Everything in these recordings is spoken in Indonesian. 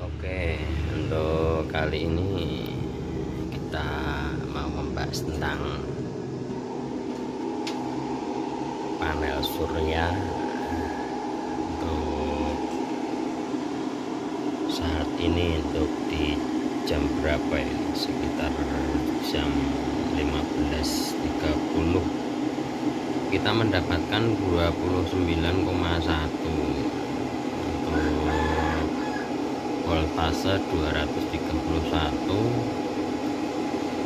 Oke, untuk kali ini kita mau membahas tentang panel surya untuk saat ini. Untuk di jam berapa ini, sekitar jam 15.30 kita mendapatkan 29,1 untuk voltase 231,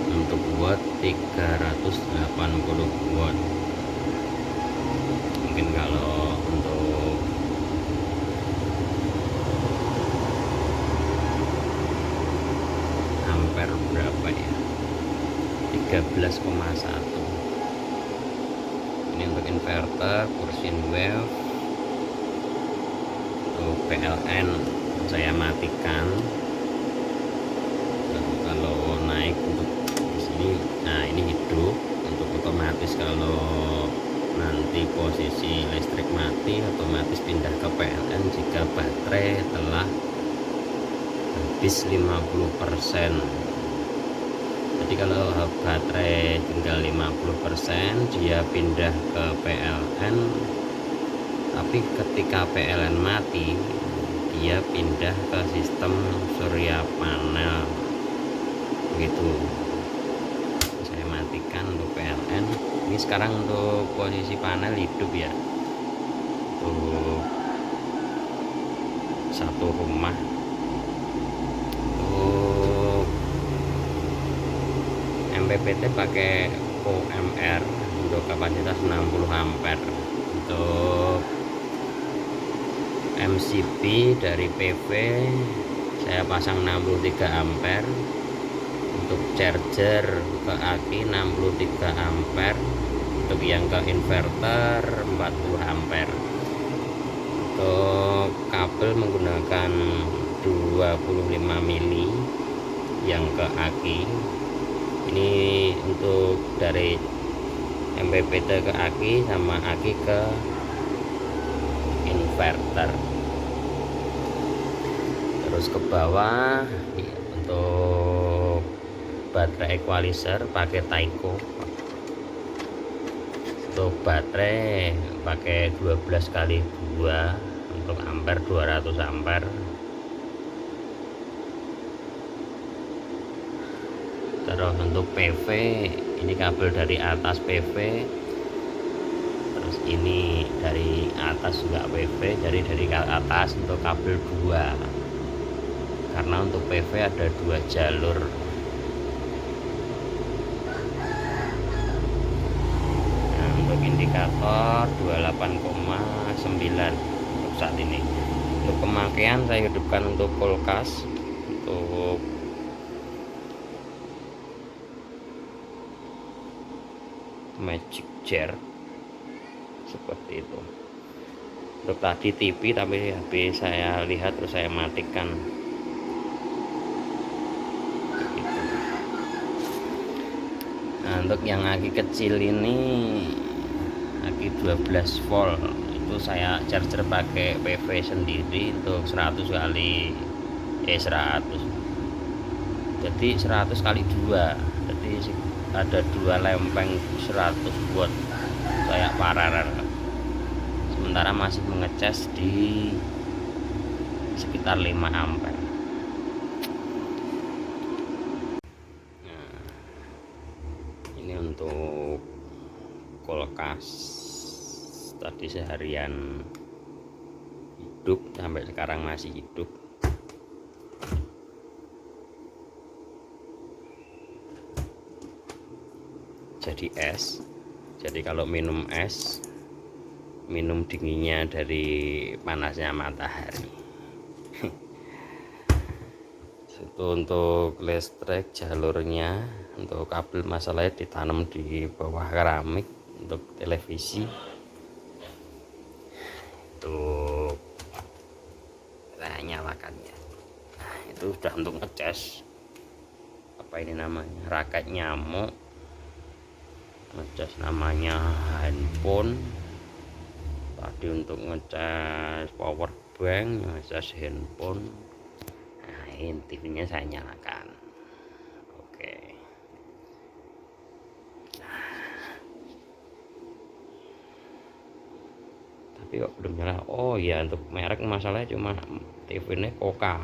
untuk watt 380 watt. Mungkin kalau untuk ampere berapa ya, 13,1. Ini untuk inverter, kursin wave. Untuk PLN saya matikan. Kalau naik untuk di sini, nah ini hidup. Untuk otomatis kalau nanti posisi listrik mati, otomatis pindah ke PLN jika baterai telah habis 50%. Jadi kalau baterai tinggal 50%, dia pindah ke PLN. Tapi ketika PLN mati, dia pindah ke sistem surya panel begitu. Saya matikan untuk PLN. Ini sekarang untuk posisi panel hidup ya, untuk satu rumah. Untuk MPPT pakai OMR untuk kapasitas 60 ampere. Untuk MCB dari PV saya pasang 63 ampere. Untuk charger ke aki 63 ampere. Untuk yang ke inverter 40 ampere. Untuk kabel menggunakan 25 mili yang ke aki. Ini untuk dari MPPT ke aki sama aki ke inverter. Terus ke bawah untuk baterai equalizer pakai Taiko. Untuk baterai pakai 12 kali 2 untuk ampere 200 ampere. Terus untuk PV, ini kabel dari atas PV, terus ini dari atas juga PV. Jadi dari atas untuk kabel 2, karena untuk PV ada 2 jalur. Nah, untuk indikator 28,9 untuk saat ini. Untuk pemakaian saya hidupkan untuk kulkas, untuk magic jar seperti itu. Untuk tadi TV, tapi HP saya lihat terus saya matikan gitu. Nah, untuk yang aki kecil ini, aki 12 volt, itu saya charger pakai PV sendiri untuk 100 kali 100, jadi 100 kali 2, jadi ada 2 lempeng 100 watt kayak paralel. Sementara masih mengecas di sekitar 5 ampere. Nah, ini untuk kulkas tadi seharian hidup, sampai sekarang masih hidup. Jadi es. Jadi kalau minum es, minum dinginnya dari panasnya matahari. Itu untuk listrik jalurnya. Untuk kabel masalahnya ditanam di bawah keramik untuk televisi. Untuk kita nyalakannya. Nah, itu sudah untuk ngecas. Apa ini namanya? Raket nyamuk. Ngecas namanya handphone. Tadi untuk ngecas power bank, ngecas handphone. Nah, Ini TV-nya saya nyalakan. Oke. Tapi kok belum nyala. Oh ya, untuk merek masalahnya cuma TV ini Koka.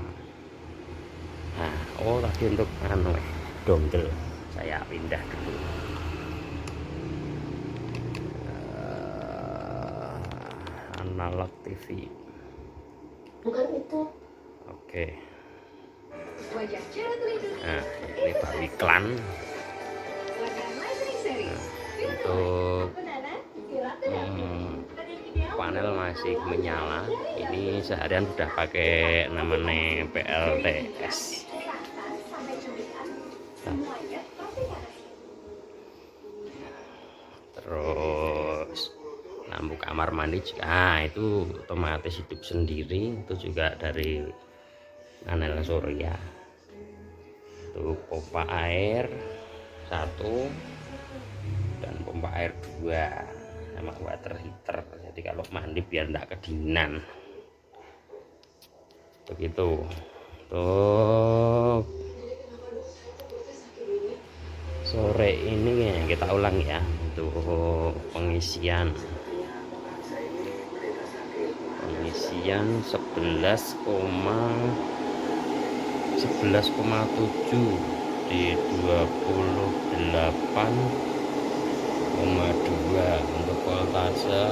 Nah, oh tadi untuk dongle saya pindah dulu. Analog TV. Bukan itu. Oke. Wajah cara terlindungi. Nah, ini baru iklan. Untuk panel masih menyala. Ini seharian sudah pakai namanya PLTS. Terus lampu kamar mandi juga, itu otomatis hidup sendiri. Itu juga dari panel surya. Itu pompa air 1 dan pompa air 2 sama water heater. Jadi kalau mandi biar tidak kedinginan. Begitu. Untuk sore ini kita ulang ya, untuk pengisian 11,7 di 28,2 untuk voltase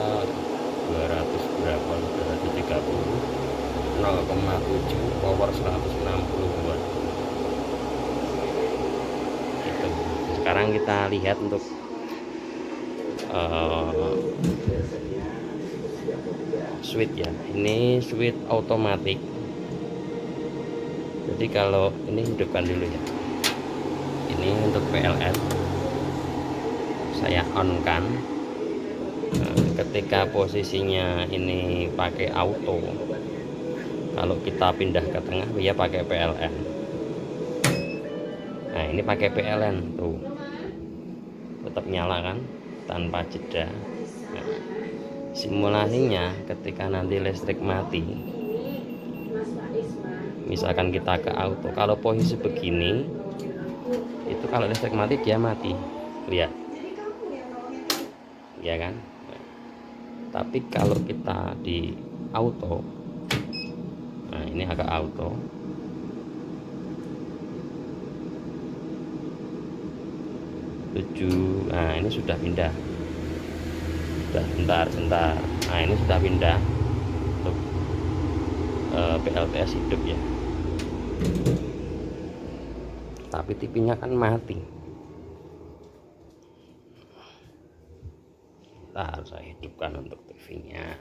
200 berapa, 230, 0,7 power 160 watt. Itu. Sekarang kita lihat untuk switch ya. Ini switch otomatis. Jadi kalau ini hidupkan dulu ya. Ini untuk PLN. Saya on kan. Ketika posisinya ini pakai auto, kalau kita pindah ke tengah dia pakai PLN. Nah ini pakai PLN tuh, tetap nyala kan tanpa jeda. Nah, simulasinya ketika nanti listrik mati, misalkan kita ke auto, kalau posisi begini itu kalau listrik mati dia mati, lihat ya kan. Tapi kalau kita di auto, nah ini agak auto, nah ini sudah pindah, sudah sebentar. Nah ini sudah pindah untuk PLTS hidup ya. Tapi TV-nya kan mati. Ntar saya hidupkan untuk TV-nya.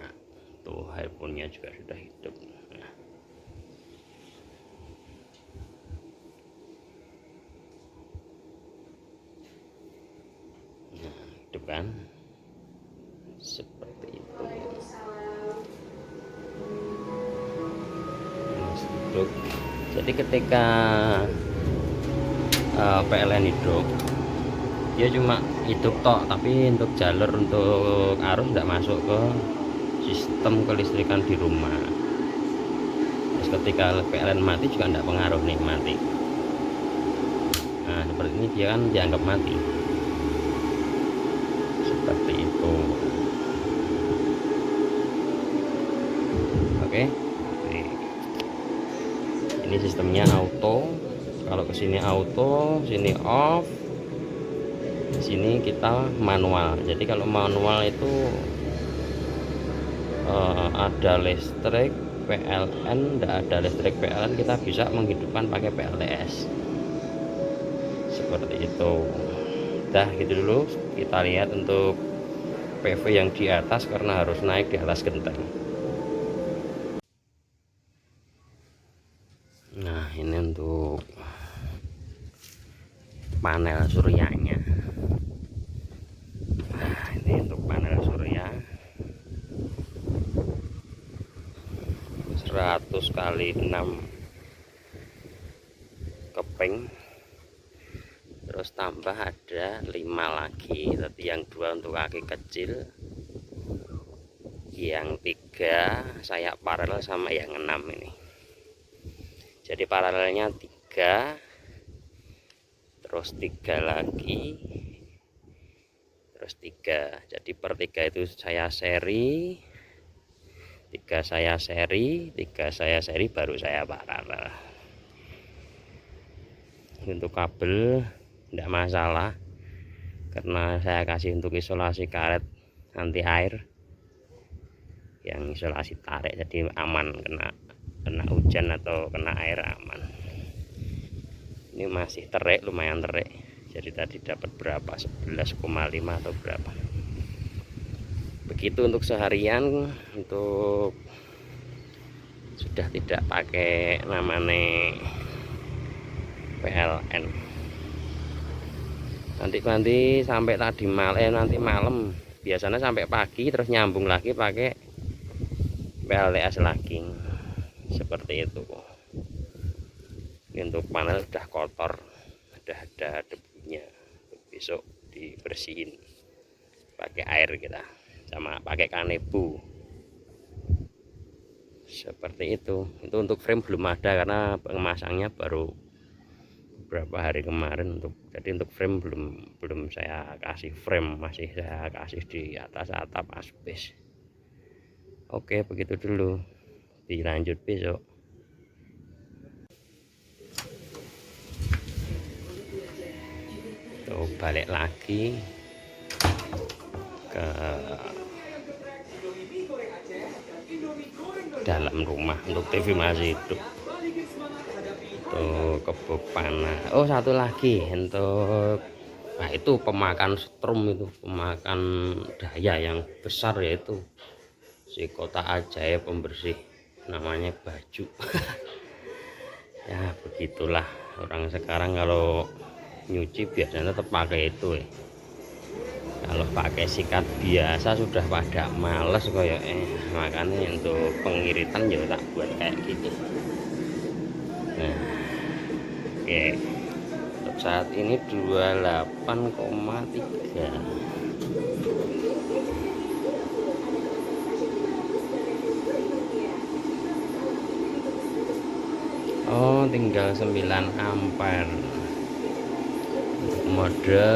Tuh handphonenya juga sudah hidup. Nah, hidup kan? Seperti itu. Hidup. Jadi ketika PLN hidup, dia cuma hidup tok, tapi untuk jalur untuk arus tidak masuk ke sistem kelistrikan di rumah. Terus ketika PLN mati juga tidak pengaruh nih mati. Nah seperti ini dia kan dianggap mati. Seperti itu. Oke. Ini sistemnya auto. Kalau ke sini auto, sini off, sini kita manual. Jadi kalau manual itu ada listrik PLN, tidak ada listrik PLN, kita bisa menghidupkan pakai PLTS. Seperti itu. Dah gitu dulu. Kita lihat untuk PV yang di atas karena harus naik di atas genteng. Nah ini untuk panel suryanya. Nah ini untuk panel surya 100 kali 6 keping, terus tambah ada 5 lagi. Tadi yang 2 untuk kaki kecil, yang 3 sayap paralel sama yang 6 ini. Jadi paralelnya 3, terus 3 lagi, terus 3. Jadi per 3 itu saya seri, 3 saya seri, 3 saya seri, baru saya paralel. Untuk kabel tidak masalah, karena saya kasih untuk isolasi karet anti air yang isolasi tarik, jadi aman, kena hujan atau kena air aman. Ini masih terik, lumayan terik, jadi tadi dapat berapa, 11,5 atau berapa. Begitu untuk seharian. Untuk sudah tidak pakai namanya PLN. Nanti sampai tadi nanti malam, biasanya sampai pagi, terus nyambung lagi pakai PLTS lagi, seperti itu. Ini untuk panel sudah kotor, sudah ada debunya, besok dibersihin pakai air kita, sama pakai kanebo, seperti itu. Itu untuk frame belum ada karena pengemasangnya baru beberapa hari kemarin. Jadi untuk frame belum saya kasih frame, masih saya kasih di atas atap asbes. Oke, begitu dulu, dilanjut besok. Tuh, balik lagi ke dalam rumah. Untuk TV masih hidup. Tuh, kebuk panas. Oh, satu lagi untuk, nah itu pemakan strom, itu pemakan daya yang besar, yaitu si kotak ajaib pembersih, namanya baju. Ya begitulah, orang sekarang kalau nyuci biasanya tetap pakai itu. Kalau pakai sikat biasa sudah pada males kayak makanya untuk pengiritan ya tak buat kayak gini. Nah, oke, untuk saat ini 28,3. Oh, tinggal 9 ampere. Mode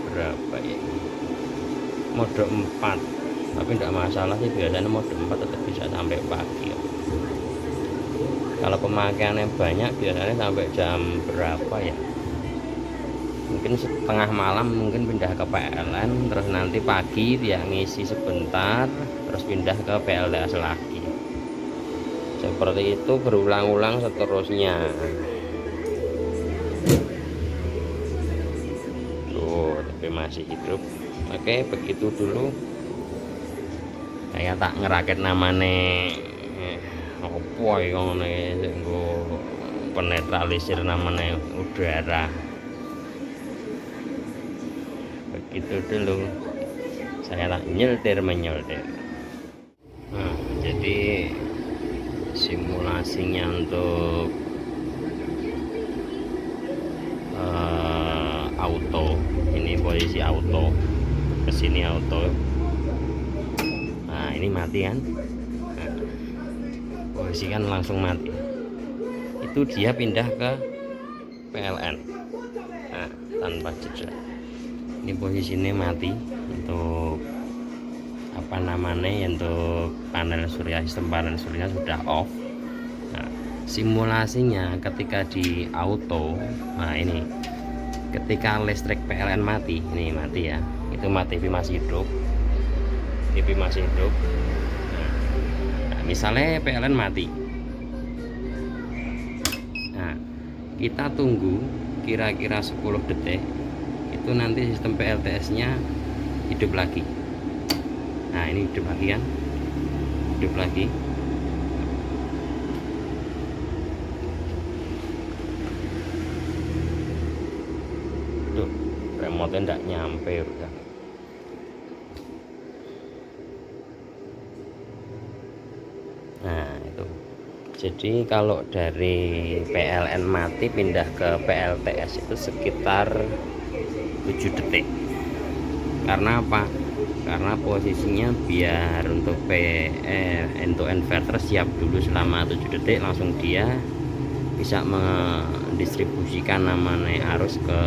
berapa ya? Mode 4. Tapi tidak masalah sih, biasanya mode 4 tetap bisa sampai pagi ya. Kalau pemakaiannya banyak biasanya sampai jam berapa ya? Mungkin setengah malam, mungkin pindah ke PLN, terus nanti pagi dia ngisi sebentar, terus pindah ke PLTS lagi. Seperti itu berulang-ulang seterusnya. Tuh, tapi masih hidup. Oke, begitu dulu. Saya tak ngerakit namanya opo ya, nggo penetralisir namanya udara. Begitu dulu. Saya tak nyeltir. Nah, jadi simulasinya untuk auto, ini posisi auto, kesini auto. Nah, ini mati kan, nah, posisi kan langsung mati, itu dia pindah ke PLN. Nah, tanpa jeda. Ini posisinya mati untuk apa namanya, untuk panel surya, sistem panel surya sudah off. Nah, simulasinya ketika di auto, nah ini ketika listrik PLN mati, ini mati ya, itu TV masih hidup, TV masih hidup. Nah, misalnya PLN mati, nah kita tunggu kira-kira 10 detik, itu nanti sistem PLTS nya hidup lagi. Nah, ini hidup lagi kan, hidup lagi. Tuh, remote enggak nyampe udah. Nah, itu. Jadi kalau dari PLN mati pindah ke PLTS itu sekitar 7 detik. Karena apa? karena posisinya biar untuk untuk inverter siap dulu selama 7 detik, langsung dia bisa mendistribusikan namanya arus ke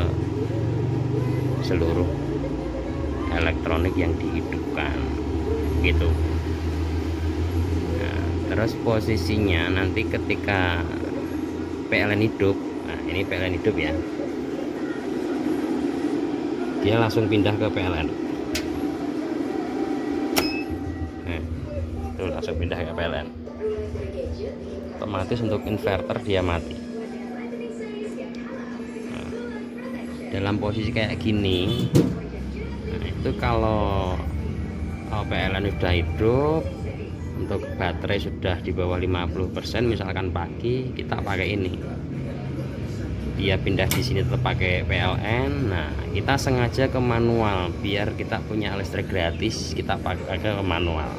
seluruh elektronik yang dihidupkan gitu. Nah, terus posisinya nanti ketika PLN hidup, nah ini PLN hidup ya, dia langsung pindah ke PLN. Nah, itu langsung pindah ke PLN, otomatis untuk inverter dia mati. Nah, dalam posisi kayak gini, nah itu kalau PLN sudah hidup, untuk baterai sudah di bawah 50%, misalkan pagi kita pakai ini, dia pindah di sini tetap pakai PLN. Nah kita sengaja ke manual biar kita punya listrik gratis, kita pakai ke manual.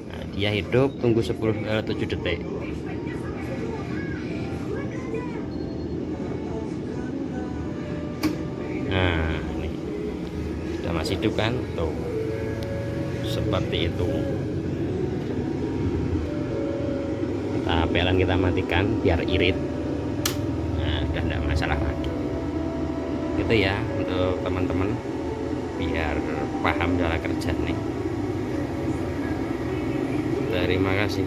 Nah, dia hidup, tunggu 7 detik. Nah ini sudah masih hidup kan, tuh seperti itu. Kita PLN kita matikan biar irit. Nah udah tidak masalah lagi gitu ya, untuk teman-teman biar paham cara kerja nih. Terima kasih.